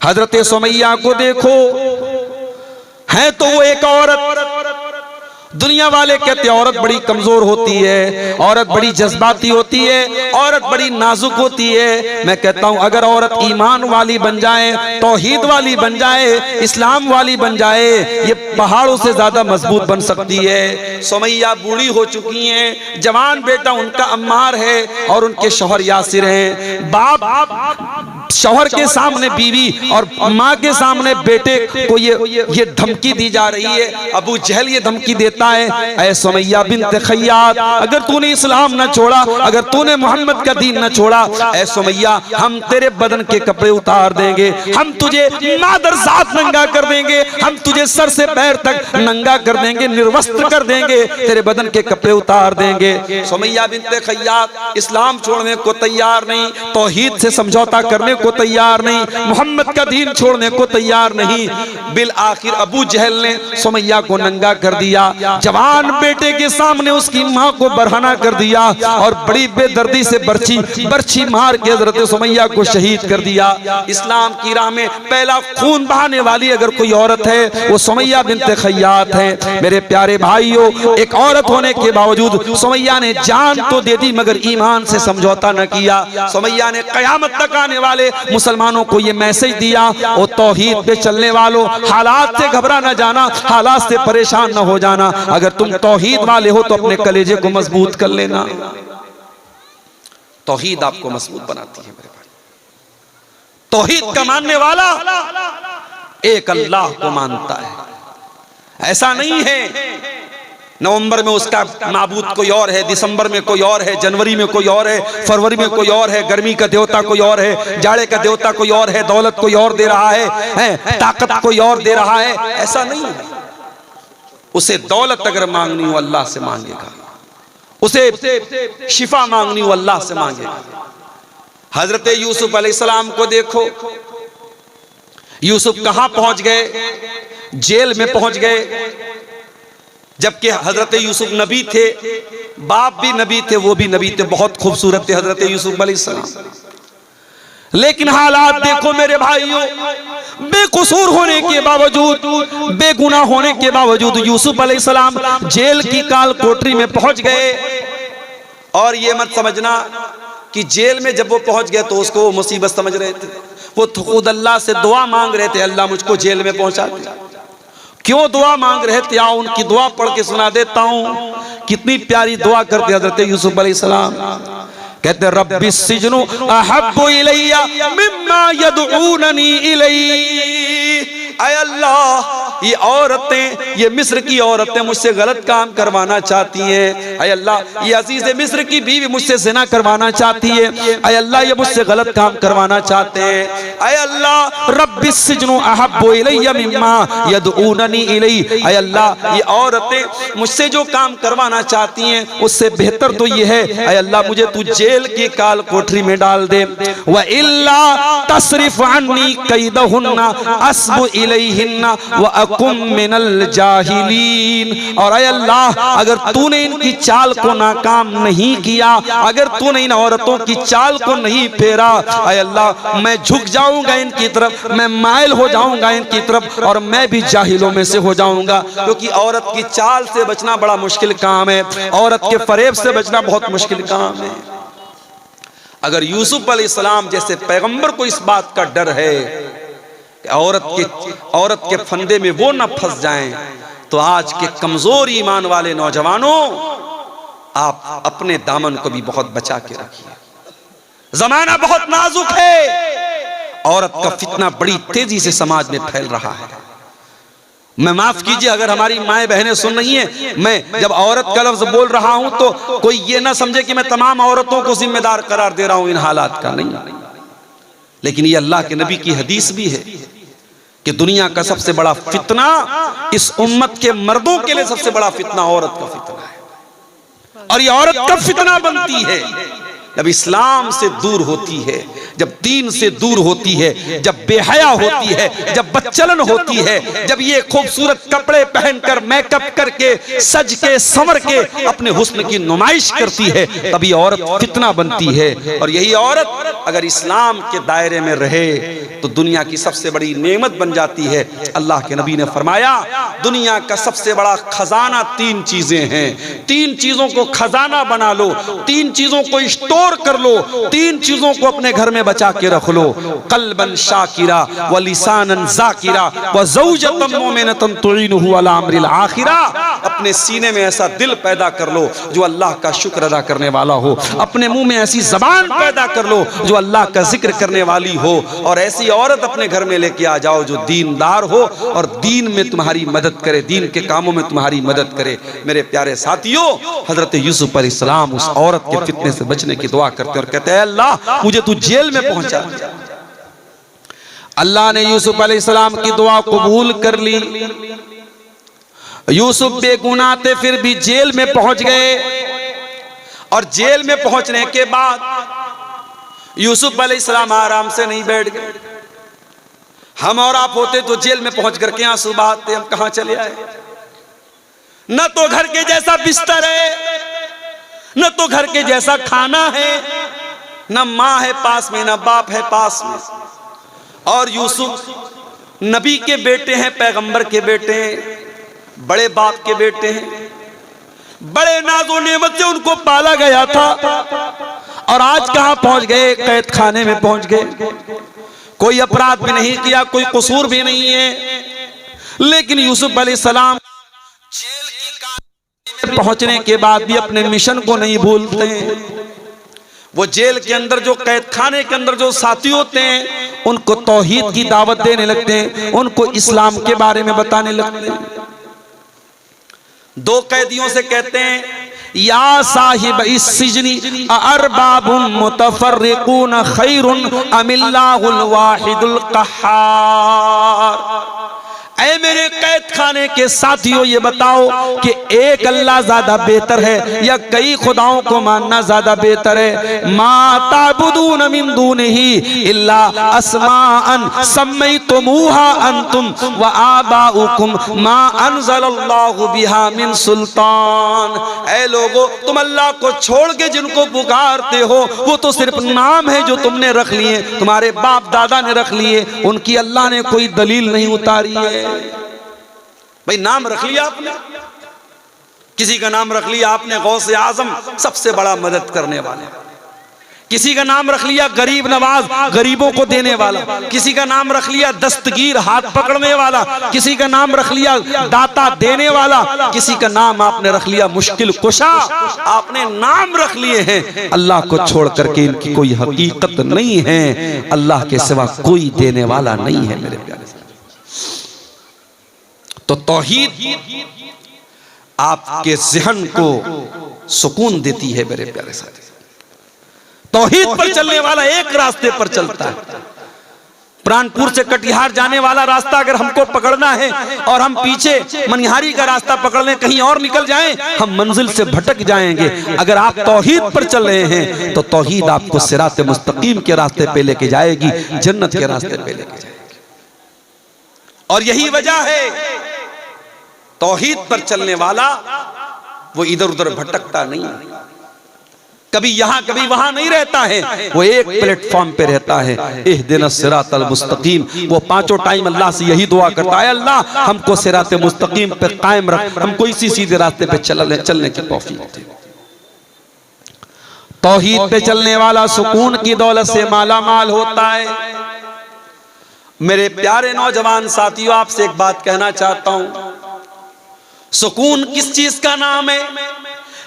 हजरत सुमैया को देखो, है तो वो एक औरत। दुनिया वाले कहते हैं औरत बड़ी कमजोर होती है, औरत बड़ी जज्बाती होती है, औरत बड़ी नाजुक होती है। मैं कहता हूं अगर औरत ईमान वाली बन जाए, तौहीद वाली बन जाए, इस्लाम वाली बन जाए, ये पहाड़ों से ज्यादा मजबूत बन सकती है। सुमैया बूढ़ी हो चुकी हैं, जवान बेटा उनका अम्मार है और उनके शौहर यासिर हैं। बाप शौहर के सामने बीवी और माँ के सामने बेटे को ये धमकी दी जा रही है। अबू जहल ये धमकी देता है, ऐ सुमैया बिन्त खय्यात, अगर तूने इस्लाम न छोड़ा, अगर तूने मोहम्मद का दीन न छोड़ा, ऐ सुमैया हम तेरे बदन के कपड़े उतार देंगे, हम तुझे मादर जात नंगा कर देंगे, हम तुझे सर से पैर तक नंगा कर देंगे, निर्वस्त्र कर देंगे, तेरे बदन के कपड़े उतार देंगे। सुमैया बिन्त खय्यात इस्लाम छोड़ने को तैयार नहीं, तौहीद से समझौता करने को तैयार नहीं, मोहम्मद का दीन छोड़ने को तैयार नहीं। बिल आखिर अबू जहल ने सुमैया को नंगा कर दिया, जवान बेटे के सामने उसकी मां को बरहना कर दिया और बड़ी बेदर्दी से बर्छी मार के हजरत सुमैया को शहीद कर दिया। इस्लाम की राह में पहला खून बहाने वाली अगर कोई औरत है वो सुमैया बिन्त खय्यात है। मेरे प्यारे भाइयों, एक औरत होने के बावजूद सुमैया ने जान तो दे दी मगर ईमान से समझौता न किया। सुमैया ने कयामत तक आने वाले मुसलमानों को ये मैसेज दिया, वो तौहीद पे चलने वालों, हालात से घबरा न जाना, हालात से परेशान न हो जाना। अगर तुम तौहीद वाले हो तो अपने कलेजे को मजबूत कर लेना। तौहीद आपको मजबूत बनाती है मेरे भाई। तौहीद का मानने वाला एक अल्लाह को मानता है। ऐसा नहीं है नवंबर में उसका माबूद कोई और है, दिसंबर में कोई और है, जनवरी में कोई और है, फरवरी में कोई और है, गर्मी का देवता कोई और है, जाड़े का देवता कोई और है, दौलत कोई और दे रहा है, ताकत कोई और दे रहा है। ऐसा नहीं है। उसे दौलत अगर मांगनी हो अल्लाह से मांगेगा, उसे शिफा मांगनी हो अल्लाह से मांगेगा। हजरत यूसुफ अलैहिस्सलाम को देखो, यूसुफ कहां पहुंच गए? जेल में पहुंच गए। जबकि हजरत यूसुफ नबी थे, बाप भी नबी थे, वो भी नबी थे, बहुत खूबसूरत थे हजरत यूसुफ अलैहिस्सलाम। लेकिन हालात देखो मेरे भाइयों, बेकसूर होने के बावजूद, बेगुनाह होने के बावजूद यूसुफ अलैहिस्सलाम जेल की काल कोठरी में पहुंच गए। और ये मत समझना कि जेल में जब वो पहुंच गए तो उसको वो मुसीबत समझ रहे थे। वो खुद अल्लाह से दुआ मांग रहे थे, अल्लाह मुझको जेल में पहुंचा दे। क्यों दुआ मांग रहे थे? आओ उनकी दुआ पढ़ के सुना देता हूं। कितनी प्यारी दुआ करते हजरत यूसुफ अलैहिस्सलाम। कहते रब्बी सिजनु अहब्बु इलैया मिम्मा यदऊननी इलैहि। ऐ अल्लाह, ये औरतें, ये मिस्र की औरतें मुझसे गलत काम करवाना चाहती हैं। ऐ अल्लाह, ये अजीज मिस्र की बीवी मुझसे ज़िना करवाना चाहती है। ऐ अल्लाह, ये मुझसे गलत काम करवाना चाहते हैं। ऐ अल्लाह, रब्बिस सिजनु अहब्बु इलैया मिम्मा यदऊननी इलैहि। ऐ अल्लाह, ये औरतें मुझसे जो काम करवाना चाहती हैं उससे बेहतर तो ये है, ऐ अल्लाह मुझे तू जेल की काल कोठरी में डाल दे। व इल्ला तसरिफ अन्नी कैदहुन्ना अस्बु इलैहिन्ना व अकुम मिनल जाहिलीन। और ऐ अल्लाह, अगर तूने इनकी चाल को नाकाम नहीं किया, अगर तूने इन औरतों की चाल को नहीं फेरा, ऐ अल्लाह मैं झुक जाऊंगा इनकी तरफ, मैं माइल हो जाऊंगा इनकी तरफ और मैं भी जाहिलों में से हो जाऊंगा। क्योंकि औरत की चाल से बचना बड़ा मुश्किल काम है, औरत के फरेब से बचना बहुत मुश्किल काम है। अगर यूसुफ अलैहिस्सलाम जैसे पैगंबर को इस बात का डर है कि औरत के फंदे में वो न फंस जाएं, तो आज के कमजोर ईमान वाले नौजवानों, आप अपने दामन को भी बहुत बचा के रखिए। जमाना बहुत नाजुक है, औरत का फितना बड़ी तेजी से समाज में फैल रहा है। मैं माफ कीजिए अगर हमारी माएं बहनें सुन रही हैं, मैं जब औरत का लफ्ज बोल रहा हूं तो कोई ये ना समझे कि मैं तमाम औरतों को जिम्मेदार करार दे रहा हूं इन हालात का, नहीं। लेकिन ये अल्लाह के नबी की हदीस भी है कि दुनिया का सबसे बड़ा फितना, इस उम्मत के मर्दों के लिए सबसे बड़ा फितना औरत का फितना है। और ये औरत कब फितना बनती है? जब इस्लाम से दूर होती है, जब दीन से दूर होती है, जब बेहया होती है, जब बदचलन होती है, जब ये खूबसूरत कपड़े पहनकर मेकअप करके सज के संवर के अपने हुस्न की नुमाइश करती है, तभी औरत फितना बनती है। और यही औरत अगर इस्लाम के दायरे में रहे तो दुनिया की सबसे बड़ी नेमत बन जाती है। अल्लाह के नबी ने फरमाया दुनिया का सबसे बड़ा खजाना 3 चीजें हैं, 3 चीजों को खजाना बना लो, 3 चीजों को स्टोर कर लो, 3 चीजों को अपने घर में बचा के रख लो। कल्बन शाकिरा व लिसानन जाकिरा व ज़ौजतन मुमिनतन तुईनुहु अला अम्रिल आखिरा। अपने सीने में ऐसा दिल पैदा कर लो जो अल्लाह का शुक्र अदा करने वाला हो, अपने मुंह में ऐसी जबान पैदा कर लो जो अल्लाह का जिक्र करने वाली हो, और ऐसी औरत अपने घर में लेके आ जाओ जो दीनदार हो और दीन में तुम्हारी मदद करे, दीन के कामों में तुम्हारी मदद करे। मेरे प्यारे साथियों, हजरत यूसुफ अलैहिस्सलाम उस औरत के फितने से बचने की दुआ करते और कहते हैं अल्लाह मुझे तू जेल में पहुंचा। अल्लाह ने यूसुफ अलैहिस्सलाम की दुआ कबूल कर ली। यूसुफ बेगुनाह थे फिर भी जेल में पहुंच गए, और जेल में पहुंचने के बाद यूसुफ अलैहिस्सलाम आराम से नहीं बैठ गए। हम और आप होते तो जेल में पहुंच करके आंसू बहाते, हम कहां चले आए। न तो घर के जैसा बिस्तर है, न तो घर के जैसा खाना है, न माँ है पास में, न बाप है पास में। और यूसुफ नबी के बेटे हैं, पैगंबर के बेटे हैं, बड़े बाप के बेटे हैं, बड़े नाज़ो नेमत से उनको पाला गया था, और आज कहां पहुंच गए, कैद खाने में पहुंच गए। कोई अपराध भी नहीं किया, कोई कसूर भी नहीं है, लेकिन यूसुफ अलैहिस्सलाम जेल की कारागार में पहुंचने के बाद भी अपने मिशन को नहीं भूलते। वो जेल के अंदर जो कैद खाने के अंदर जो साथी होते हैं उनको तौहीद की दावत देने लगते हैं, उनको इस्लाम के बारे में बताने लगते हैं। 2 कैदियों से कहते हैं या साहिब इस सिजनी अरबाबुन मुतफर्रिकून खैरुन अमिल्लाहुल वाहिदुल कहार। ऐ मेरे कैद खाने के साथियों, ये बताओ कि एक अल्लाह ज्यादा बेहतर है या कई खुदाओं को मानना ज्यादा बेहतर है। मा ताबुदून मिन दूनिही इल्ला अस्माअन सम्मैतुमूहा अंतुम व आबाउकुम मा अंज़लल्लाहु बिहा मिन सुल्तान। ऐ लोगो, तुम अल्लाह को छोड़ के जिनको पुकारते हो वो तो सिर्फ नाम है जो तुमने रख लिए, तुम्हारे बाप दादा ने रख लिए, उनकी अल्लाह ने कोई दलील नहीं उतारी है। भाई नाम रख लिया आपने, किसी का नाम रख लिया आपने गौसे आजम, सबसे बड़ा मदद करने वाले, किसी का नाम रख लिया गरीब नवाज, गरीबों को देने वाला, किसी का नाम रख लिया दस्तगीर, हाथ पकड़ने वाला, किसी का नाम रख लिया दाता देने वाला, किसी का नाम आपने रख लिया मुश्किल कुशा। आपने नाम रख लिए हैं, अल्लाह को छोड़ करके इनकी कोई हकीकत नहीं है, अल्लाह के सिवा कोई देने वाला नहीं है। मेरे प्यारे तो तौहीद आपके ज़हन को सुकून देती है। मेरे प्यारे साथी, तौहीद पर चलने वाला एक रास्ते पर चलता है। प्राणपुर से कटिहार जाने वाला रास्ता अगर हमको पकड़ना है और हम पीछे मनिहारी का रास्ता पकड़ लें, कहीं और निकल जाएं, हम मंजिल से भटक जाएंगे। अगर आप तौहीद पर चल रहे हैं तो तौहीद आपको सिरात मुस्तकीम के रास्ते पे लेके जाएगी, जन्नत के रास्ते पे लेके जाएगी। और यही वजह है तौहीद पर चलने वाला वो इधर उधर भटकता नहीं, कभी यहां कभी वहां नहीं रहता है, वो एक प्लेटफॉर्म पे रहता है। इहदिनस सिरातल मुस्तकीम, वो 5 टाइम अल्लाह से यही दुआ करता है, अल्लाह हमको सिरात मुस्तकीम पे कायम रख, हमको इसी सीधे रास्ते पे चलने की तौफीक दे। तौहीद पे चलने वाला सुकून की दौलत से माला माल होता है। मेरे प्यारे नौजवान साथियों, आपसे एक बात कहना चाहता हूं, सुकून किस चीज का नाम है?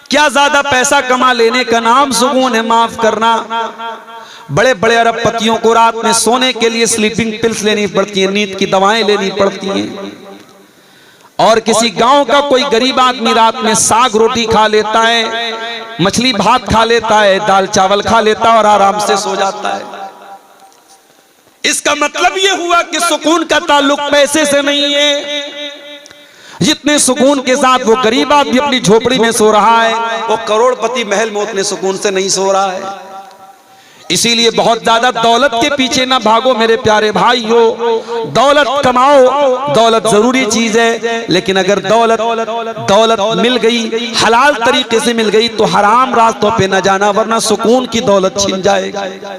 क्या ज्यादा पैसा कमा लेने का नाम सुकून है? माफ करना, बड़े बड़े अरबपतियों को रात में सोने के लिए स्लीपिंग पिल्स लेनी पड़ती है, नींद की दवाएं लेनी पड़ती हैं। और किसी गांव का कोई गरीब आदमी रात में साग रोटी खा लेता है, मछली भात खा लेता है, दाल चावल खा लेता है और आराम से सो जाता है। इसका मतलब यह हुआ कि सुकून का ताल्लुक पैसे से नहीं है। जितने सुकून के साथ वो गरीब आदमी अपनी झोपड़ी में सो रहा है, वो करोड़पति महल में उतने सुकून से नहीं सो रहा है। इसीलिए बहुत ज्यादा दौलत के पीछे ना भागो मेरे प्यारे भाइयों। दौलत कमाओ, दौलत जरूरी चीज है, लेकिन अगर दौलत मिल गई, हलाल तरीके से मिल गई, तो हराम रास्तों पे न जाना, वरना सुकून की दौलत छिन जाएगी।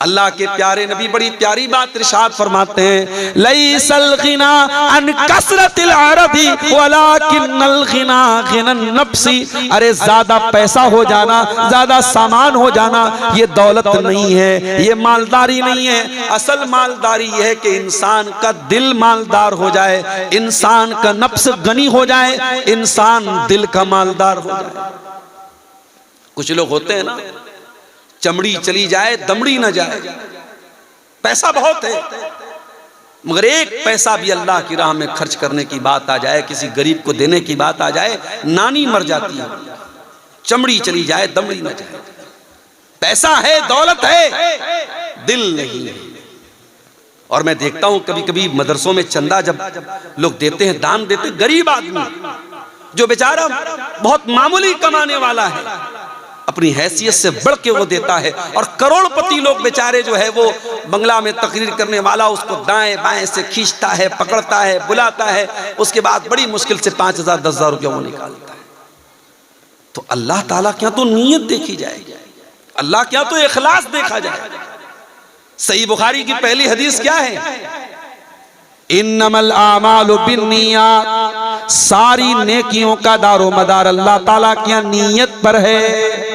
अल्लाह के प्यारे नबी बड़ी प्यारी बात इरशाद फरमाते हैं, लैसल गिना अन कसरतिल अरदी वलाकिन्नल गिना गिनन नफ्सी। अरे ज्यादा पैसा हो जाना, ज्यादा सामान हो जाना, ये दौलत नहीं है, ये मालदारी नहीं है। असल मालदारी है कि इंसान का दिल मालदार हो जाए, इंसान का नफ्स गनी हो जाए, इंसान दिल का मालदार हो जाए। कुछ लोग होते हैं ना, चमड़ी चली जाए दमड़ी न जाए, पैसा बहुत है, मगर एक पैसा भी अल्लाह की राह में खर्च करने की बात आ जाए, किसी गरीब को देने की बात आ जाए, नानी मर जाती है। चमड़ी चली जाए दमड़ी न जाए। पैसा है, दौलत है, दिल नहीं है। और मैं देखता हूं कभी कभी मदरसों में चंदा जब लोग देते हैं, दान देते, गरीब आदमी जो बेचारा बहुत मामूली कमाने वाला है, अपनी हैसियत से बढ़ के वो देता है। और करोड़पति लोग बेचारे जो है वो बंगला में तकरीर करने वाला उसको दाएं बाएं से खींचता है, पकड़ता है, बुलाता है, उसके बाद बड़ी मुश्किल से 5,000 10,000 रुपया वो निकालता है। तो अल्लाह ताला क्या तो नीयत देखी जाएगी, अल्लाह क्या तो इखलास देखा जाए। सही बुखारी की पहली हदीस क्या है? इन्नमल आमालु बिन्नियात। सारी नेकियों का दारो मदार अल्लाह ताला की नीयत पर है।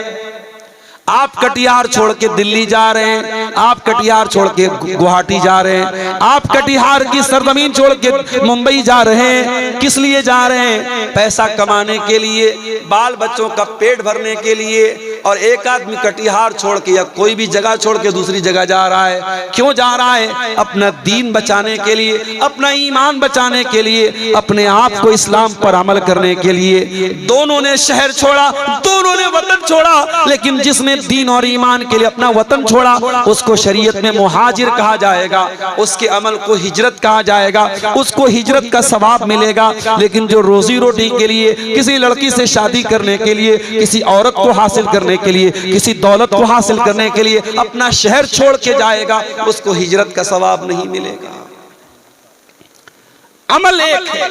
आप कटिहार छोड़ के दिल्ली जा रहे हैं, आप कटिहार छोड़ के गुवाहाटी जा रहे हैं, आप कटिहार की सरजमीन छोड़ के मुंबई जा रहे हैं, किस लिए जा रहे हैं? पैसा कमाने के लिए, बाल बच्चों का पेट भरने के लिए। और एक आदमी कटिहार छोड़ के या कोई भी जगह छोड़ के दूसरी जगह जा रहा है, क्यों जा रहा है? अपना दीन बचाने के लिए, अपना ईमान बचाने के लिए, अपने आप को इस्लाम पर अमल करने के लिए। दोनों ने शहर छोड़ा, दोनों ने वतन छोड़ा, लेकिन जिसने दीन और ईमान के लिए अपना वतन छोड़ा उसको शरीयत में मुहाजिर कहा जाएगा, उसके अमल को हिजरत कहा जाएगा, उसको हिजरत का सवाब मिलेगा। लेकिन जो रोजी रोटी के लिए, किसी लड़की से शादी करने के लिए, किसी औरत को हासिल करने के लिए, किसी दौलत को हासिल करने के लिए अपना शहर छोड़ के जाएगा, उसको हिजरत का सवाब नहीं मिलेगा। अमल एक है,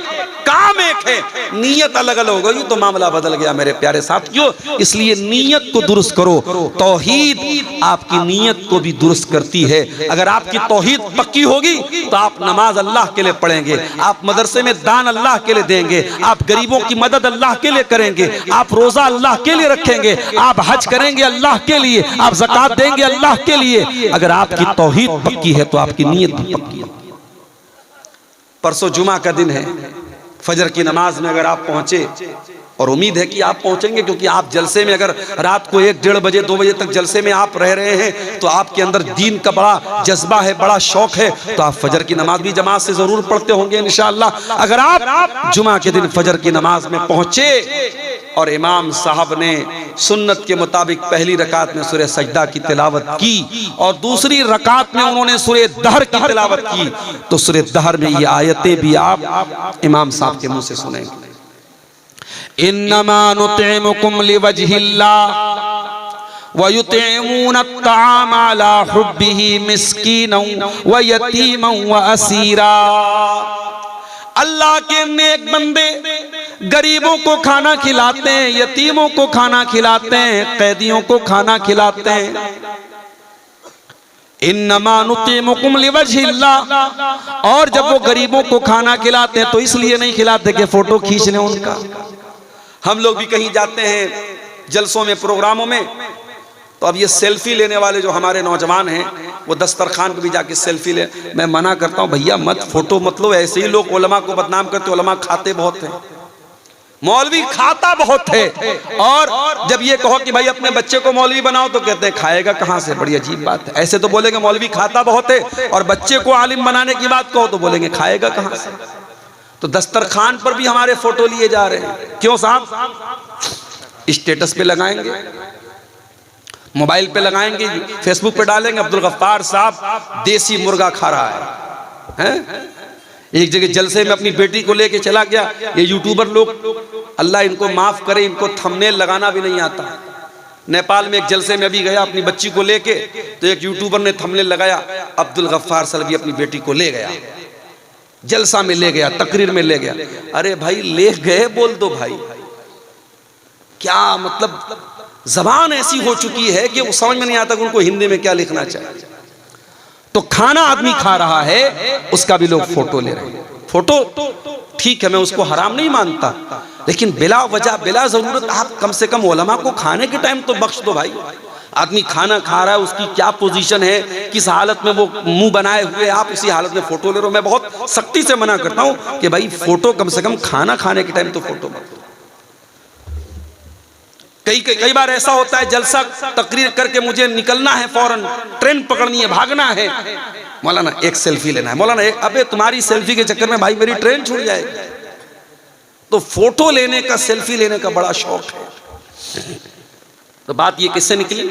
काम एक है, नीयत अलग अलग हो गई तो मामला बदल गया मेरे प्यारे साथियों। इसलिए नीयत को दुरुस्त करो। तौहीद आपकी नीयत को भी दुरुस्त करती है। अगर आपकी तौहीद पक्की होगी तो आप नमाज अल्लाह के लिए पढ़ेंगे, आप मदरसे में दान अल्लाह के लिए देंगे, आप गरीबों की मदद अल्लाह के लिए करेंगे, आप रोजा अल्लाह के लिए रखेंगे, आप हज करेंगे अल्लाह के लिए, आप ज़कात देंगे अल्लाह के लिए। अगर आपकी तौहीद पक्की है तो आपकी नीयत भी पक्की है। परसों जुमा का दिन है, फजर की नमाज में अगर आप पहुंचे, और उम्मीद है कि आप पहुंचेंगे, क्योंकि आप जलसे में अगर रात को 1 डेढ़ बजे 2 बजे तक जलसे में आप रह रहे हैं तो आपके अंदर दीन का बड़ा जज्बा है, बड़ा शौक है, तो आप फजर की नमाज भी जमात से जरूर पढ़ते होंगे इंशाअल्लाह। अगर आप जुमा के दिन फजर की नमाज में पहुंचे और इमाम साहब ने सुन्नत के मुताबिक पहली रकात में सूरह सजदा की तिलावत की और दूसरी रकात में उन्होंने सूरह दहर की तिलावत की, तो सूरह दहर में ये आयतें भी आप इमाम साहब के मुंह से सुनेंगे। इन्नमा नुतिमुकुम लिवजहिल्लाह व युतिमून अत्ताम अला हुब्बिही मिस्कीनन व यतीमन व असीरा। अल्लाह के नेक बंदे गरीबों को खाना खिलाते हैं, यतीमों को खाना खिलाते हैं, कैदियों को खाना खिलाते हैं। इन्नमा नुतिमुकुम लिवजहिल्लाह। और जब वो गरीबों को खाना खिलाते हैं तो इसलिए नहीं खिलाते कि फोटो खींच लें उनका। हम लोग भी कहीं जाते हैं जलसों में, प्रोग्रामों में, तो अब ये सेल्फी लेने वाले जो हमारे नौजवान हैं वो दस्तरखान पे भी जाके सेल्फी ले। मैं मना करता हूँ, भैया मत फोटो मत लो। ऐसे ही लोग उलमा को बदनाम करते, उलमा खाते बहुत हैं, मौलवी खाता बहुत है। और जब ये कहो कि भाई अपने बच्चे को मौलवी बनाओ तो कहते हैं खाएगा कहाँ से। बड़ी अजीब बात है। ऐसे तो बोलेंगे मौलवी खाता बहुत है, और बच्चे को आलिम बनाने की बात कहो तो बोलेंगे खाएगा कहाँ से। तो दस्तरखान पर भी हमारे फोटो लिए जा रहे हैं। क्यों साहब? स्टेटस पे लगाएंगे, मोबाइल पे लगाएंगे, फेसबुक पे डालेंगे, अब्दुल गफ्फार साहब देसी मुर्गा खा रहा है। एक जगह जलसे में अपनी बेटी को लेके चला गया। ये यूट्यूबर लोग, अल्लाह इनको माफ करे, इनको थंबनेल लगाना भी नहीं आता। नेपाल में एक जलसे में अभी गया अपनी बच्ची को लेके, तो एक यूट्यूबर ने थंबनेल लगाया, अब्दुल गफ्फार सलवी अपनी बेटी को ले गया, जलसा में ले गया, तकरीर में ले गया। अरे भाई ले गए बोल दो भाई, क्या मतलब जबान ऐसी हो चुकी है कि वो समझ में नहीं आता कि उनको हिंदी में क्या लिखना चाहिए। तो खाना आदमी खा रहा है, उसका भी लोग फोटो ले रहे हैं। फोटो ठीक है, मैं उसको हराम नहीं मानता, लेकिन बिला वजह बिला जरूरत आप कम से कम उलमा को खाने के टाइम तो बख्श दो भाई। आदमी खाना खा रहा है, उसकी क्या पोजीशन है, किस हालत में वो मुंह बनाए हुए, आप उसी हालत में फोटो ले रहे हो। मैं बहुत सख्ती से मना करता हूं कि भाई फोटो कम से कम खाना खाने के टाइम तो फोटो मत लो। कई बार ऐसा होता है, जलसा तकरीर करके मुझे निकलना है, फौरन ट्रेन पकड़नी है, भागना है, मौलाना एक सेल्फी लेना है, मौलाना एक, अबे तुम्हारी सेल्फी के चक्कर में भाई मेरी ट्रेन छूट जाएगी। तो फोटो लेने का, सेल्फी लेने का बड़ा शौक है। तो बात ये किससे निकली?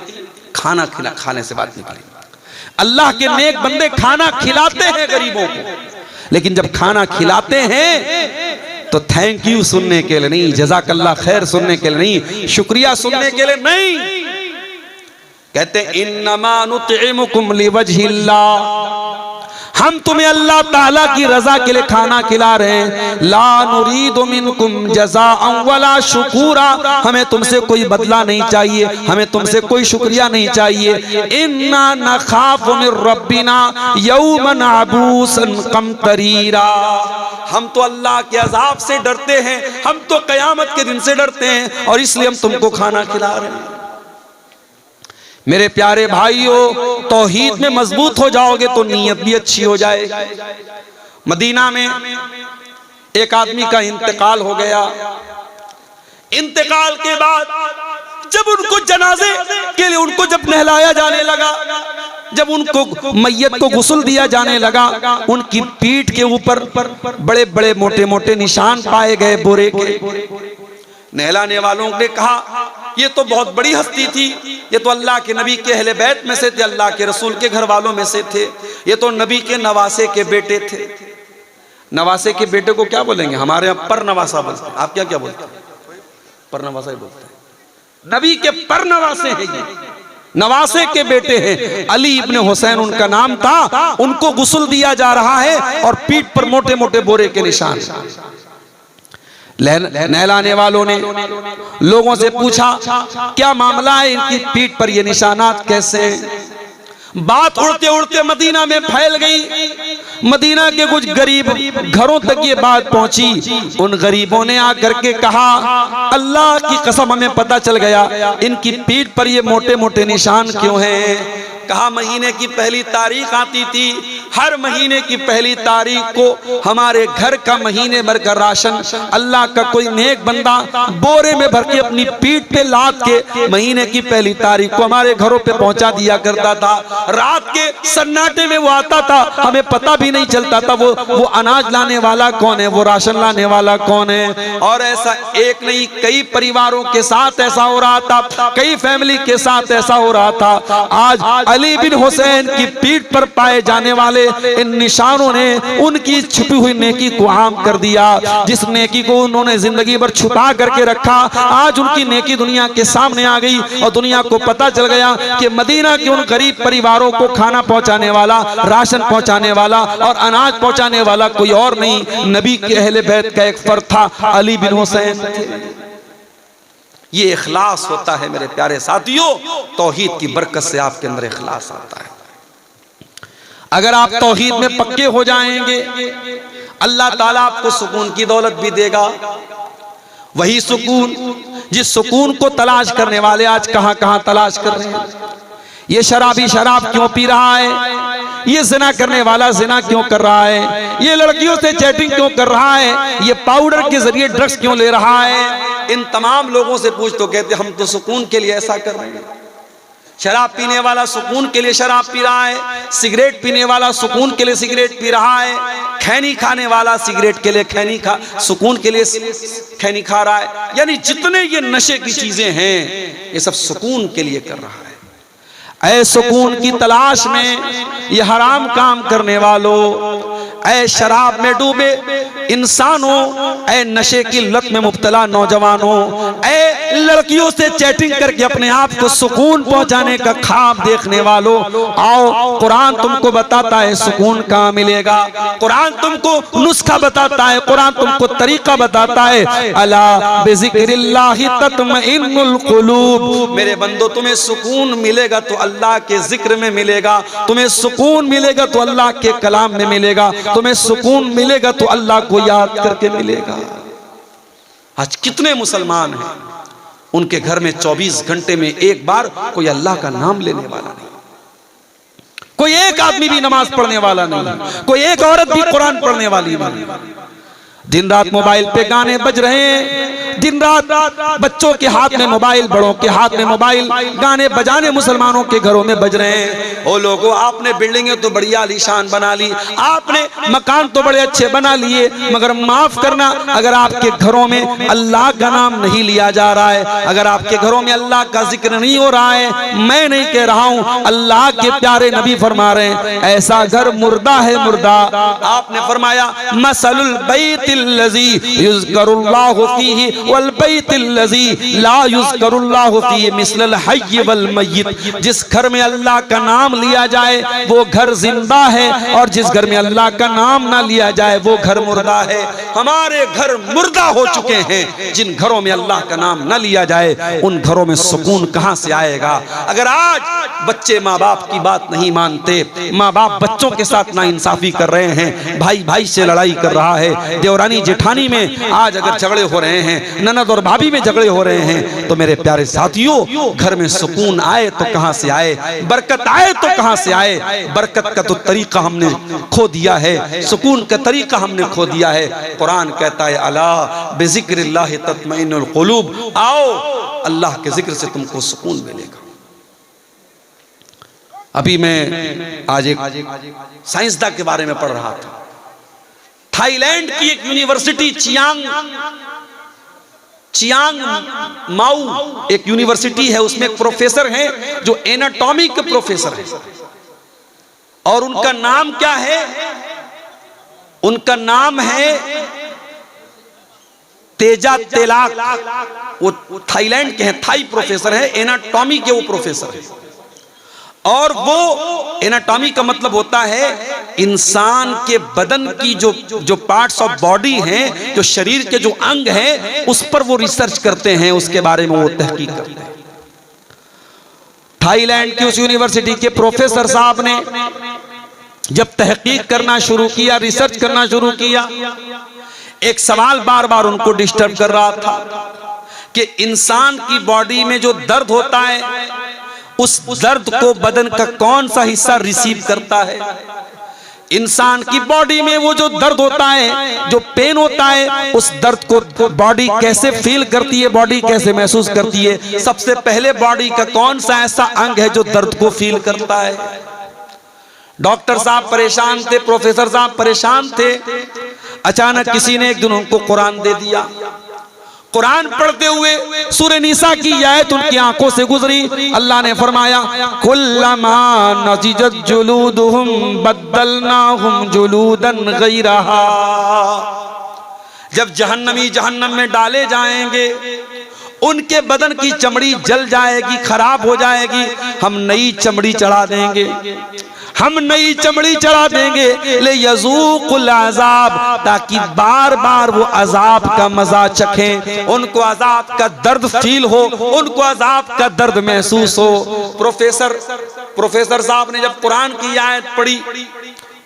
खाने से बात निकली। अल्लाह के नेक बंदे खाना खिलाते हैं गरीबों को, लेकिन जब खाना खिलाते हैं तो थैंक यू सुनने के लिए नहीं, जज़ाकल्लाह खैर सुनने के लिए नहीं, शुक्रिया सुनने के लिए नहीं। कहते हैं इन्नमा नुतइमुकुम लिवजहिल्लाह, हम तुम्हें अल्लाह ताला की रजा के लिए खाना खिला रहे हैं। ला नुरीदु मिनकुम जज़ाअन वला शुकूरा, हमें तुमसे कोई बदला नहीं चाहिए, हमें तुमसे कोई शुक्रिया नहीं चाहिए। इन्ना नखाफु मिर रब्बिना यौमन अबूसन कमतरीरा, हम तो अल्लाह के अजाब से डरते हैं, हम तो कयामत के दिन से डरते हैं, और इसलिए हम तुमको खाना खिला रहे हैं। मेरे प्यारे भाइयों, तौहीद में मजबूत हो जाओगे तो नीयत भी अच्छी हो जाएगी। मदीना में एक आदमी का इंतकाल हो गया। इंतकाल के बाद जब उनको जनाजे के लिए उनको जब नहलाया जाने लगा, जब उनको मैयत को गुस्ल दिया जाने लगा, उनकी पीठ के ऊपर बड़े बड़े मोटे मोटे निशान पाए गए बोरे के। नहलाने वालों ने कहा ये तो बहुत बड़ी हस्ती थी, ये तो अल्लाह के नबी के अहले बैत में से थे, अल्लाह के रसूल के घर वालों में से थे, ये तो नबी के नवासे के बेटे थे। नवासे के बेटे को क्या बोलेंगे? हमारे यहाँ पर नवासा बोलते हैं, आप क्या क्या बोलते हैं? पर नवासा ही बोलते हैं। नबी के पर नवासे हैं, ये नवासे के बेटे हैं। अली इब्ने हुसैन उनका नाम था। उनको गुस्ल दिया जा रहा है और पीठ पर मोटे मोटे बोरे के निशान। नहलाने वालों ने लोगों से पूछा क्या मामला है, इनकी पीठ पर ये निशानात कैसे हैं? बात उड़ते उड़ते मदीना में फैल गई। मदीना के कुछ गरीब घरों तक ये बात पहुंची। उन गरीबों ने आकर के कहा अल्लाह की कसम हमें पता चल गया इनकी पीठ पर ये मोटे मोटे निशान क्यों हैं। कहा महीने की पहली तारीख आती थी, हर महीने की पहली तारीख को हमारे घर का महीने भर का राशन अल्लाह का कोई नेक बंदा बोरे में भर के अपनी पीठ पे लाद के महीने की पहली तारीख को हमारे घरों पे पहुंचा दिया करता था। रात के सन्नाटे में वो आता था, हमें पता भी नहीं चलता था वो अनाज लाने वाला कौन है, वो राशन लाने वाला कौन है। और ऐसा एक नहीं कई परिवारों के साथ ऐसा हो रहा था, कई फैमिली के साथ ऐसा हो रहा था। आज अली बिन हुसैन की पीठ पर पाए जाने वाले इन निशानों ने उनकी छुपी हुई नेकी को आम कर दिया। जिस नेकी को उन्होंने जिंदगी भर छुपा करके रखा, आज उनकी नेकी दुनिया के सामने आ गई और दुनिया को पता चल गया कि मदीना के उन गरीब परिवारों को खाना पहुंचाने वाला, राशन पहुंचाने वाला और अनाज पहुंचाने वाला कोई और नहीं, नबी के अहले बैत का एक फर्द था, अली बिन हुसैन थे। ये इखलास होता है मेरे प्यारे साथियों, तौहीद की बरकत से आपके अंदर इखलास आता है। अगर आप तौहीद में पक्के हो जाएंगे, अल्लाह ताला आपको सुकून की दौलत भी देगा। वही सुकून जिस सुकून को तलाश करने वाले आज कहां कहां तलाश कर रहे हैं। ये शराबी शराब क्यों पी रहा है, ये जिना करने वाला जिना क्यों कर रहा है, ये लड़कियों से चैटिंग क्यों कर रहा है, ये पाउडर के जरिए ड्रग्स क्यों ले रहा है। इन तमाम लोगों से पूछ तो कहते हम तो सुकून के लिए ऐसा कर रहे हैं। शराब पीने वाला सुकून के लिए शराब पी रहा है, सिगरेट पीने वाला सुकून के लिए सिगरेट पी रहा है, खैनी खाने वाला सिगरेट के लिए सुकून के लिए खैनी खा रहा है। यानी जितने ये नशे की चीजें हैं ये सब सुकून के लिए कर रहा है। ऐ सुकून की तलाश में ये हराम काम करने वालों, ऐ शराब में डूबे इंसानों, ऐ नशे की लत में मुब्तला नौजवानों, ऐ लड़कियों से चैटिंग करके अपने आप को सुकून पहुंचाने का ख्वाब देखने वालों, आओ कुरान तुमको बताता है सुकून कहाँ मिलेगा। कुरान तुमको नुस्खा बताता है, कुरान तुमको तरीका बताता है। अला बिज़िक्रिल्लाहि तत्मइन्नुल कुलूब। मेरे बंदो, तुम्हें सुकून मिलेगा तो अल्लाह के जिक्र में मिलेगा, तुम्हें सुकून मिलेगा तो अल्लाह के कलाम में मिलेगा, तुम्हें सुकून मिलेगा तो अल्लाह को याद करके मिलेगा। आज कितने मुसलमान हैं, उनके घर में 24 घंटे में एक बार कोई अल्लाह का नाम लेने वाला नहीं, कोई एक आदमी भी नमाज पढ़ने वाला नहीं, कोई एक औरत भी कुरान पढ़ने वाली नहीं। दिन रात मोबाइल पे गाने बज रहे हैं, दिन रात बच्चों के हाथ में मोबाइल, बड़ों के हाथ में मोबाइल, गाने बजाने मुसलमानों के घरों में बज रहे हैं। ओ लोगों, आपने बिल्डिंगें तो बड़ी आलीशान बना ली, आपने मकान तो बड़े अच्छे बना लिए, मगर माफ करना, अगर आपके घरों में अल्लाह का नाम नहीं लिया जा रहा है, अगर आपके घरों में अल्लाह का जिक्र नहीं हो रहा है, मैं नहीं कह रहा हूं, अल्लाह के प्यारे नबी फरमा रहे हैं, ऐसा घर मुर्दा है, मुर्दा। आपने फरमाया मसलुल बैतिल लज़ी युज़करुल्लाहु फीही वल बैतिल लज़ी ला युज़करुल्लाहु फीही मिस्लल हय्य वल मय्यित। जिस घर में अल्लाह का नाम लिया जाए वो घर जिंदा है, और जिस घर में अल्लाह का नाम ना लिया जाए वो घर मुर्दा है। हमारे घर मुर्दा हो चुके हैं। जिन घरों में अल्लाह का नाम ना लिया जाए उन घरों में सुकून कहां से आएगा। अगर आज बच्चे माँ बाप की बात नहीं मानते, माँ बाप बच्चों के साथ नाइंसाफी कर रहे हैं, भाई भाई से लड़ाई कर रहा है, देवरानी जेठानी में आज अगर झगड़े हो रहे हैं, ननद और भाभी में झगड़े हो रहे हैं, तो मेरे प्यारे साथियों, घर में सुकून आए तो कहां से आए, बरकत आए तो कहां से आए। बरकत का तो तरीका हमने खो दिया है, सुकून का तरीका हमने खो दिया है। कुरान कहता है अला बिज़िक्रिल्लाहि तत्मइन्नुल कुलूब, आओ अल्लाह के जिक्र से तुमको सुकून मिलेगा। अभी मैं आज एक साइंसदान के बारे में पढ़ रहा था। थाईलैंड की एक यूनिवर्सिटी चियांग माऊ एक यूनिवर्सिटी है, उसमें एक प्रोफेसर हैं जो एनाटॉमी के प्रोफेसर हैं, और उनका नाम क्या है? उनका नाम है तेजा तेलाक। वो थाईलैंड के हैं, थाई प्रोफेसर है, एनाटॉमी के वो प्रोफेसर है। और वो एनाटॉमी का मतलब होता है इंसान के बदन की जो पार्ट्स ऑफ बॉडी हैं, जो शरीर के जो अंग हैं, उस पर वो रिसर्च करते हैं, उसके बारे में वो तहकीक करते हैं। थाईलैंड की उस यूनिवर्सिटी के प्रोफेसर साहब ने जब तहकीक करना शुरू किया, रिसर्च करना शुरू किया, एक सवाल बार बार उनको डिस्टर्ब कर रहा था कि इंसान की बॉडी में जो दर्द होता है, उस दर्द को बदन का कौन सा हिस्सा रिसीव करता है। इंसान की बॉडी में वो जो दर्द होता है, जो पेन होता है, उस दर्द को बॉडी कैसे फील करती है, बॉडी कैसे महसूस करती है। सबसे पहले बॉडी का कौन सा ऐसा अंग है जो दर्द को फील करता है। डॉक्टर साहब परेशान थे, प्रोफेसर साहब परेशान थे। अचानक किसी ने एक दिन उनको कुरान दे दिया। कुरान पढ़ते हुए सूरह निसा की आयत उनकी आंखों से गुजरी। अल्लाह ने फरमाया कुल्लमा नज़िजत जुलूदुहुम बद्दलनाहुम जुलूदन गैरहा। जब जहन्नमी जहन्नम में डाले जाएंगे, उनके बदन की चमड़ी जल जाएगी, खराब हो जाएगी, हम नई चमड़ी चढ़ा देंगे, हम नई चमड़ी चढ़ा देंगे ले यज़ूक़ुल अज़ाब, ताकि बार बार वो अजाब का मजा चखें, उनको अजाब का दर्द फील हो, उनको अजाब का दर्द महसूस हो। प्रोफेसर साहब ने जब कुरान की आयत पढ़ी,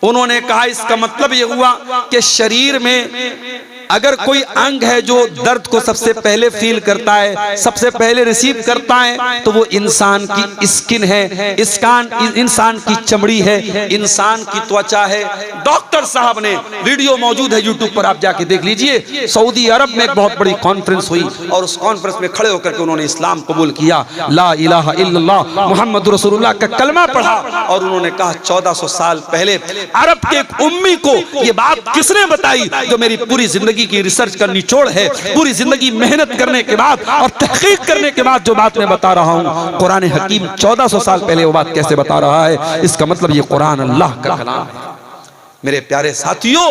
उन्होंने कहा इसका मतलब ये हुआ कि शरीर में अगर कोई अंग है जो दर्द को सबसे पहले फील करता है, सबसे पहले रिसीव करता है, तो वो इंसान की स्किन है, इंसान की चमड़ी है, इंसान की त्वचा है। डॉक्टर साहब ने, वीडियो मौजूद है यूट्यूब पर, आप जाके देख लीजिए। सऊदी अरब में एक बहुत बड़ी कॉन्फ्रेंस हुई और उस कॉन्फ्रेंस में खड़े होकर के उन्होंने इस्लाम कबूल किया, ला इलाहा इल्लल्लाह मुहम्मद रसूलुल्लाह का कलमा पढ़ा, और उन्होंने कहा 1400 साल पहले अरब के एक उम्मी को ये बात किसने बताई जो मेरी पूरी जिंदगी की रिसर्च का निचोड़ है, पूरी जिंदगी मेहनत करने के बाद और तहकीक करने के बाद जो बात मैं बता रहा हूं, कुरान हकीम 1400 साल पहले वो बात कैसे बता रहा है। इसका मतलब ये कुरान अल्लाह का कलाम है। मेरे प्यारे साथियों,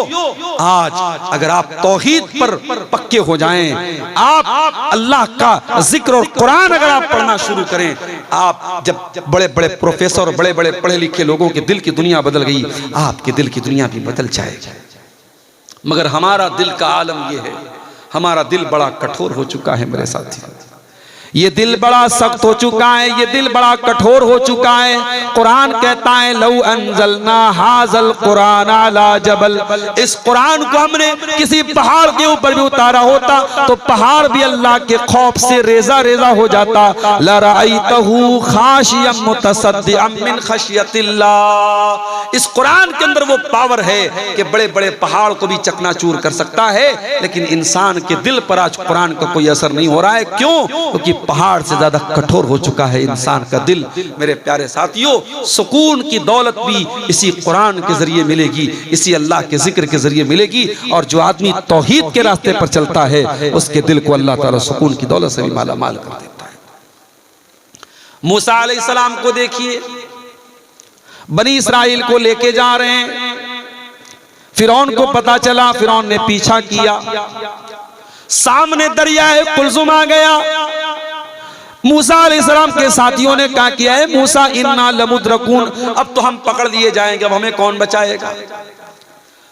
आज अगर आप तौहीद पर पक्के हो जाएं, आप अल्लाह का जिक्र और कुरान अगर आप पढ़ना शुरू करें, आप जब बड़े बड़े प्रोफेसर और बड़े बड़े पढ़े लिखे लोगों के दिल की दुनिया बदल गई, आपके दिल की दुनिया भी बदल जाएगी। मगर हमारा दिल का आलम यह है, हमारा दिल बड़ा कठोर हो चुका है मेरे साथियों। ये दिल बड़ा सख्त हो चुका है, ये दिल बड़ा कठोर हो चुका है। कुरान कहता है लौ अंजलना हाज़ल कुरान अला जबल, इस कुरान को हमने किसी पहाड़ के ऊपर भी उतारा होता तो पहाड़ भी अल्लाह के खौफ से रेजा रेजा हो जाता। लराइतहु खाशियम मुतसद्दिअम मिन खशियतिल्लाह, इस कुरान के अंदर वो पावर है कि बड़े बड़े पहाड़ को भी चकनाचूर कर सकता है। लेकिन इंसान के दिल पर आज कुरान का कोई असर नहीं हो रहा है। क्यों? क्योंकि पहाड़ से ज्यादा कठोर हो चुका है इंसान का दिल। मेरे प्यारे साथियों, सुकून की दौलत भी इसी कुरान के जरिए मिलेगी, इसी अल्लाह के जिक्र के जरिए मिलेगी। और जो आदमी तौहीद के रास्ते पर चलता है उसके दिल को अल्लाह ताला सुकून की दौलत से भी माला माल कर देता है। मूसा अलैहिस्सलाम को देखिए, बनी इस्राइल को लेके जा रहे हैं, फिरौन को पता चला, फिरौन ने पीछा किया, सामने दरियाए कुलजुम आ गया। मूसा अलैहिस्सलाम के साथियों ने क्या किया है, मूसा इन्ना लमुद्रकून, अब तो हम पकड़ लिए जाएंगे, अब हमें कौन बचाएगा।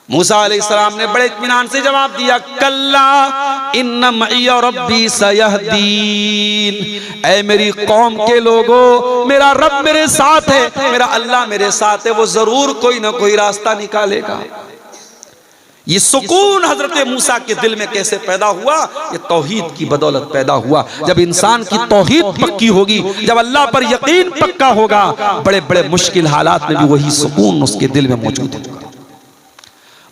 मूसा अलैहिस्सलाम ने बड़े इत्मीनान से जवाब दिया, कल्ला इन्ना मइया रब्बी सयहदीन, ऐ मेरी कौम के लोगों, मेरा रब मेरे साथ है, मेरा अल्लाह मेरे साथ है, वो जरूर कोई ना कोई रास्ता निकालेगा। ये सुकून हजरत मूसा के दिल में कैसे पैदा हुआ? ये तौहीद की बदौलत पैदा हुआ। जब इंसान की तौहीद पक्की होगी, जब अल्लाह पर यकीन पक्का होगा, बड़े बड़े मुश्किल हालात में भी वही सुकून उसके दिल में मौजूद होगा।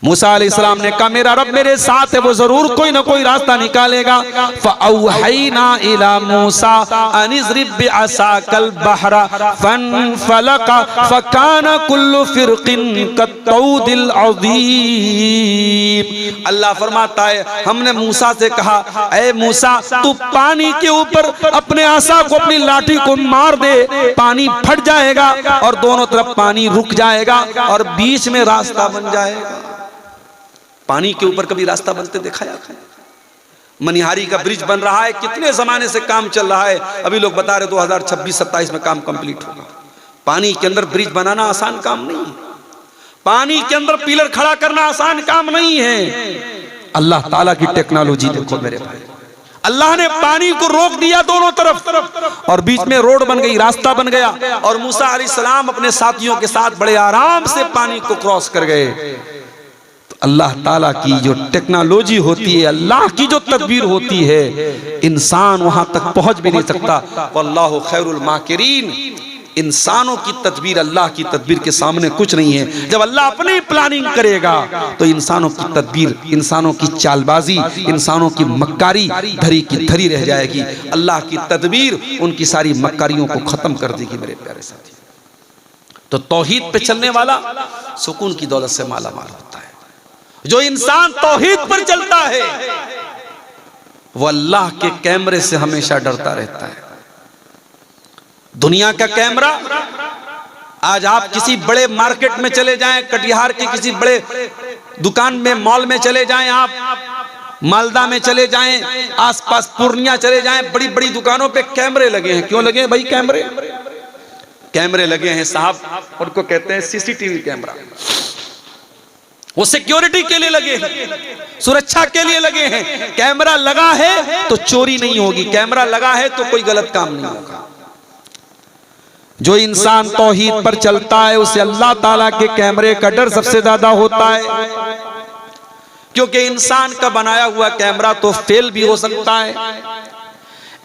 मूसा अलैहिस्सलाम ने कहा मेरा रब मेरे साथ है, वो जरूर कोई ना कोई रास्ता निकालेगा। फ़अौहैना इला मूसा अन इज़रिब बिअसाकल बहरा फनफलका फकाना कुल्लु फिरकिन कत्तौदिल अज़ीम। अल्लाह फरमाता है हमने मूसा से कहा, ऐ मूसा तू पानी के ऊपर अपने आसा को, अपनी लाठी को मार दे, पानी फट जाएगा और दोनों तरफ पानी रुक जाएगा और बीच में रास्ता बन जाएगा। पानी के ऊपर कभी रास्ता बनते देखा है? मनिहारी का ब्रिज बन रहा है, कितने जमाने से काम चल रहा है, अभी लोग बता रहे 2026-27 में काम कंप्लीट होगा। पानी के अंदर ब्रिज बनाना आसान काम नहीं है, पानी के अंदर पिलर खड़ा करना आसान काम नहीं है। अल्लाह ताला की टेक्नोलॉजी देखो मेरे भाई, अल्लाह ने पानी को रोक दिया दोनों तरफ और बीच में रोड बन गई, रास्ता बन गया और मूसा अलैहिस्सलाम अपने साथियों के साथ बड़े आराम से पानी को क्रॉस कर गए। अल्लाह ताला की जो टेक्नोलॉजी होती है, अल्लाह की जो तदबीर होती है, इंसान वहां तक पहुंच भी नहीं सकता। वल्लाहु खैरुल माकिरीन, इंसानों की तदबीर अल्लाह की तदबीर के सामने कुछ नहीं है। जब अल्लाह अपनी प्लानिंग करेगा तो इंसानों की तदबीर, इंसानों की चालबाजी, इंसानों की मक्कारी धरी की धरी रह जाएगी। अल्लाह की तदबीर उनकी सारी मक्कारियों को खत्म कर देगी मेरे प्यारे साथी। तो तौहीद पे चलने वाला सुकून की दौलत से माला माल होता है। जो इंसान तौहीद पर चलता है वो अल्लाह के कैमरे से हमेशा डरता रहता है। दुनिया का कैमरा, आज आप किसी बड़े मार्केट में चले जाएं, कटिहार के किसी बड़े दुकान में, मॉल में चले जाएं, आप मालदा में चले जाएं, आसपास पूर्णिया चले जाएं, बड़ी बड़ी दुकानों पे कैमरे लगे हैं। क्यों लगे हैं भाई? कैमरे लगे हैं साहब, उनको कहते हैं सीसीटीवी कैमरा। वो सिक्योरिटी के लिए लगे हैं, सुरक्षा के लिए लगे हैं। कैमरा लगा है तो चोरी नहीं होगी, कैमरा लगा है तो कोई गलत काम नहीं होगा। जो इंसान तौहीद पर चलता है उसे अल्लाह ताला के कैमरे का डर सबसे ज्यादा होता है, क्योंकि इंसान का बनाया हुआ कैमरा तो फेल भी हो सकता है।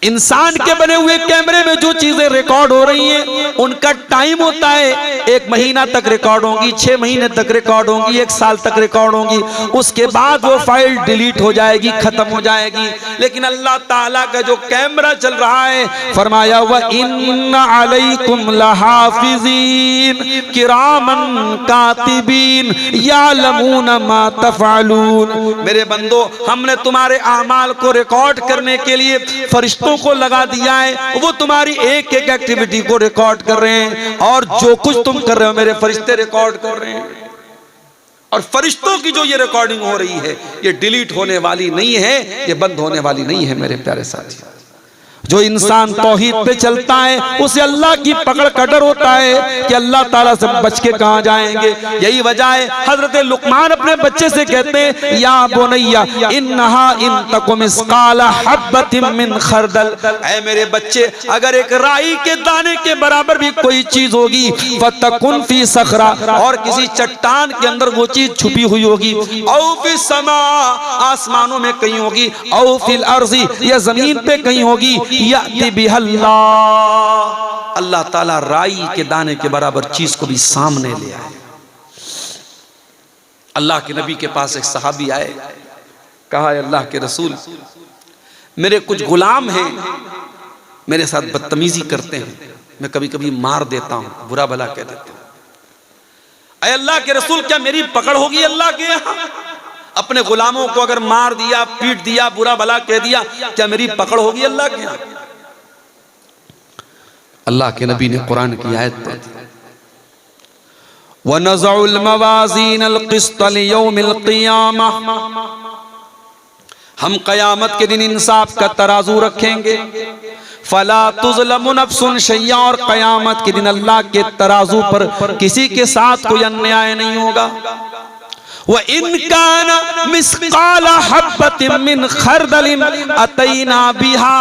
इंसान के बने हुए कैमरे में जो चीजें रिकॉर्ड हो रही हैं उनका टाइम होता है, 1 महीना तक रिकॉर्ड होंगी, 6 महीने तक रिकॉर्ड होंगी, 1 साल तक रिकॉर्ड होंगी, उसके बाद वो फाइल डिलीट हो जाएगी, खत्म हो जाएगी। लेकिन अल्लाह ताला का जो कैमरा चल रहा है, फरमाया व इन्ना अलैकुम लहाफिज़ीन किरामन कातिबीन यालमून मा तफअलून। मेरे बंदो, हमने तुम्हारे आमाल को रिकॉर्ड करने के लिए फरिश्तों को लगा दिया है, वो तुम्हारी एक एक एक्टिविटी को रिकॉर्ड कर रहे हैं और जो कुछ तुम कर रहे हो मेरे फरिश्ते रिकॉर्ड कर रहे हैं। और फरिश्तों की जो ये रिकॉर्डिंग हो रही है ये डिलीट होने वाली नहीं है, ये बंद होने वाली नहीं है मेरे प्यारे साथी। जो इंसान तौहीद पे चलता है उसे अल्लाह की पकड़ का डर होता है कि अल्लाह ताला से बच के कहां जाएंगे। यही वजह है हजरत लुकमान अपने बच्चे से कहते हैं, या बुनैया इन्नहा इन तकुम मिस्काला हब्बतिन मिन खरदल, ऐ मेरे बच्चे अगर एक राई के दाने के बराबर भी कोई चीज होगी, फतकुन फी सखरा, और किसी चट्टान के अंदर वो चीज छुपी हुई होगी, औ फी समा, आसमानों में कहीं होगी, औ फिल अर्ज़ी, या जमीन पे कहीं होगी, याति बिहल्लाह, अल्लाह ताला राई के दाने के बराबर चीज को भी सामने ले आए। अल्लाह के नबी के पास एक सहाबी आए, कहा अल्लाह के रसूल मेरे कुछ गुलाम हैं, मेरे साथ बदतमीजी करते हैं, मैं कभी कभी मार देता हूं, बुरा भला कह देता हूं। अय अल्लाह के रसूल क्या मेरी पकड़ होगी अल्लाह के यहां? अपने गुलामों को अगर मार दिया, पीट दिया, बुरा भला कह दिया, क्या मेरी पकड़ होगी अल्लाह के यहां? अल्लाह के नबी ने कुरान की आयत पढ़ी, वनज़उल मवाज़ीनल क़िस्त लियौमिल क़ियामा, हम क़यामत के दिन इंसाफ का तराजू रखेंगे, फला तुज़लमु नफ्सुन शैया, और क़यामत के दिन अल्लाह के तराजू पर किसी के साथ कोई अन्याय नहीं होगा। व इनकान मिस्काला हब्बतिन मिन खरदलिन अतैना बिहा,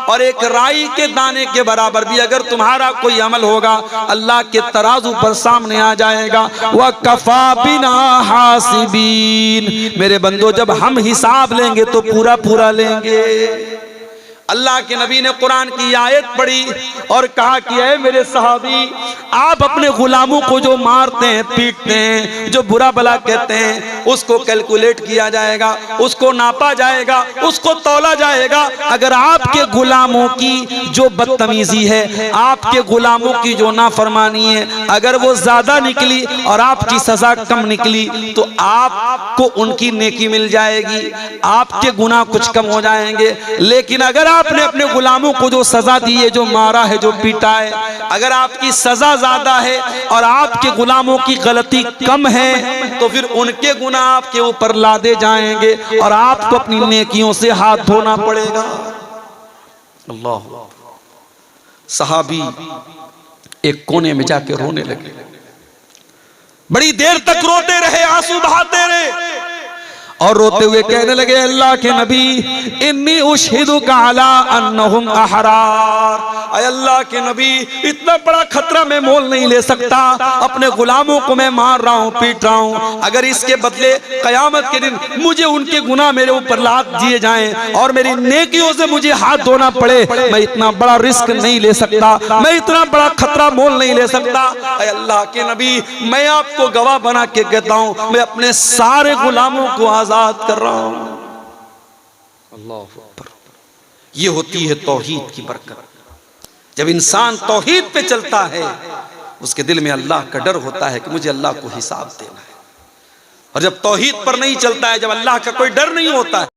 और एक राई के दाने के बराबर भी अगर तुम्हारा कोई अमल होगा अल्लाह के तराजू पर सामने आ जाएगा। व कफा बिना हासिबीन, मेरे बंदो जब हम हिसाब लेंगे तो पूरा पूरा लेंगे। अल्लाह के नबी ने कुरान की आयत पढ़ी और कहा कि ऐ मेरे सहाबी, आप अपने गुलामों को जो मारते हैं, पीटते हैं, जो बुरा भला कहते हैं, उसको कैलकुलेट किया जाएगा, उसको नापा जाएगा, उसको तौला जाएगा। अगर आपके गुलामों की जो बदतमीजी है, आपके गुलामों की जो नाफरमानी है, अगर वो ज्यादा निकली और आपकी सजा कम निकली तो आपको उनकी नेकी मिल जाएगी, आपके गुनाह कुछ कम हो जाएंगे। लेकिन अगर आपने अपने गुलामों को जो सजा दी है, जो मारा है, जो पीटा है, अगर आपकी सजा ज्यादा है और आपके गुलामों की गलती कम है तो फिर उनके गुनाह आपके ऊपर लादे जाएंगे और आपको अपनी नेकियों से हाथ धोना पड़ेगा। अल्लाह। सहाबी एक कोने में जाके रोने लगे, बड़ी देर तक रोते रहे, आंसू बहाते रहे और रोते हुए कहने लगे, अल्लाह के नबी इन्नी उशहिदुका अला अन्नहुम अहरार, अय अल्लाह के नबी इतना बड़ा खतरा मैं मोल नहीं ले सकता, अपने गुलामों को मैं मार रहा हूँ, पीट रहा हूँ, अगर इसके बदले कयामत के दिन मुझे उनके गुनाह मेरे ऊपर लाद दिए जाएं और मेरी नेकियों से मुझे हाथ धोना पड़े, मैं इतना बड़ा रिस्क नहीं ले सकता, मैं इतना बड़ा खतरा मोल नहीं ले सकता। अय अल्लाह के नबी मैं आपको गवाह बना के कहता हूँ, मैं अपने सारे गुलामों को आजाद कर रहा हूं। अल्लाह अकबर। ये होती है तौहीद की बरकत। जब इंसान तौहीद पे चलता है उसके दिल में अल्लाह का डर होता है कि मुझे अल्लाह को हिसाब देना है, और जब तौहीद पर नहीं चलता है, जब अल्लाह का कोई डर नहीं होता है,